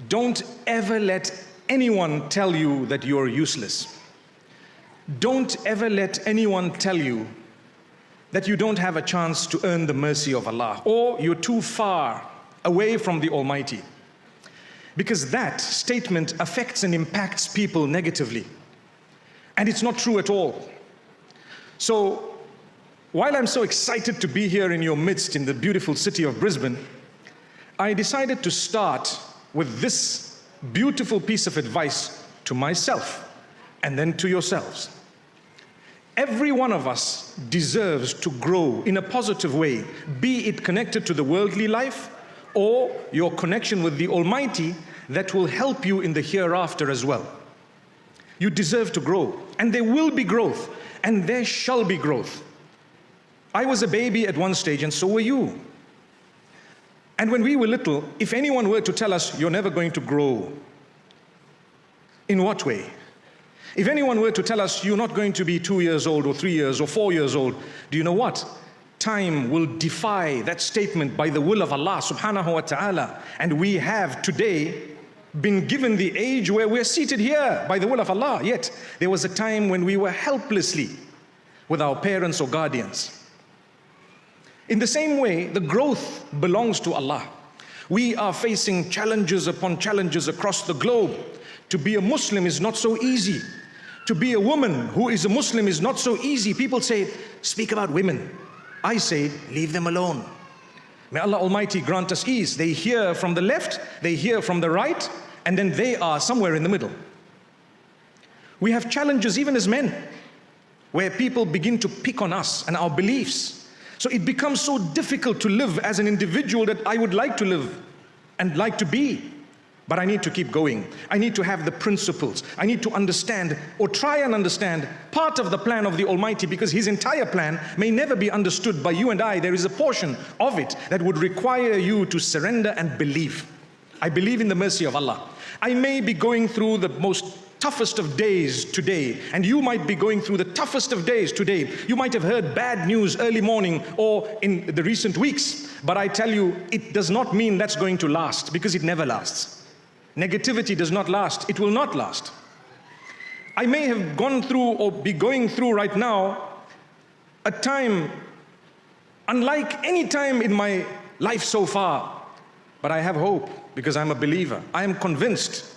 Don't ever let anyone tell you that you're useless. Don't ever let anyone tell you that you don't have a chance to earn the mercy of Allah, or you're too far away from the Almighty. Because that statement affects and impacts people negatively. And it's not true at all. So, while I'm so excited to be here in your midst in the beautiful city of Brisbane, I decided to start with this beautiful piece of advice to myself and then to yourselves. Every one of us deserves to grow in a positive way, be it connected to the worldly life or your connection with the Almighty that will help you in the hereafter as well. You deserve to grow, and there will be growth, and there shall be growth. I was a baby at one stage, and so were you. And when we were little, if anyone were to tell us, you're never going to grow, in what way? If anyone were to tell us, you're not going to be 2 years old or 3 years or 4 years old, do you know what? Time will defy that statement by the will of Allah subhanahu wa ta'ala. And we have today been given the age where we're seated here by the will of Allah. Yet, there was a time when we were helplessly with our parents or guardians. In the same way, the growth belongs to Allah. We are facing challenges upon challenges across the globe. To be a Muslim is not so easy. To be a woman who is a Muslim is not so easy. People say, speak about women. I say, leave them alone. May Allah Almighty grant us ease. They hear from the left, they hear from the right, and then they are somewhere in the middle. We have challenges even as men, where people begin to pick on us and our beliefs. So it becomes so difficult to live as an individual that I would like to live and like to be. But I need to keep going. I need to have the principles. I need to understand or try and understand part of the plan of the Almighty, because His entire plan may never be understood by you and I. There is a portion of it that would require you to surrender and believe. I believe in the mercy of Allah. I may be going through the most toughest of days today, and you might be going through the toughest of days today. You might have heard bad news early morning or in the recent weeks, but I tell you, it does not mean that's going to last, because it never lasts. Negativity does not last. It will not last. I may have gone through or be going through right now a time unlike any time in my life so far, but I have hope because I'm a believer. I am convinced.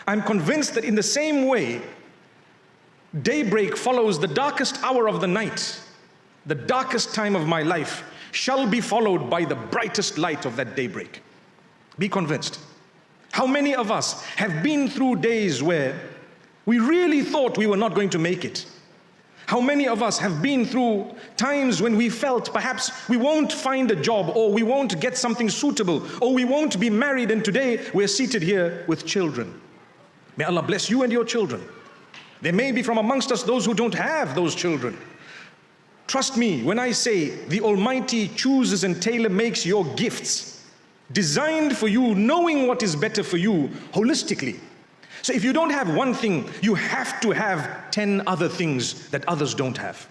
I'm convinced that in the same way, daybreak follows the darkest hour of the night. The darkest time of my life shall be followed by the brightest light of that daybreak. Be convinced. How many of us have been through days where we really thought we were not going to make it? How many of us have been through times when we felt perhaps we won't find a job, or we won't get something suitable, or we won't be married, and today we're seated here with children. May Allah bless you and your children. There may be from amongst us those who don't have those children. Trust me when I say the Almighty chooses and tailor-makes your gifts, designed for you, knowing what is better for you holistically. So if you don't have one thing, you have to have 10 other things that others don't have.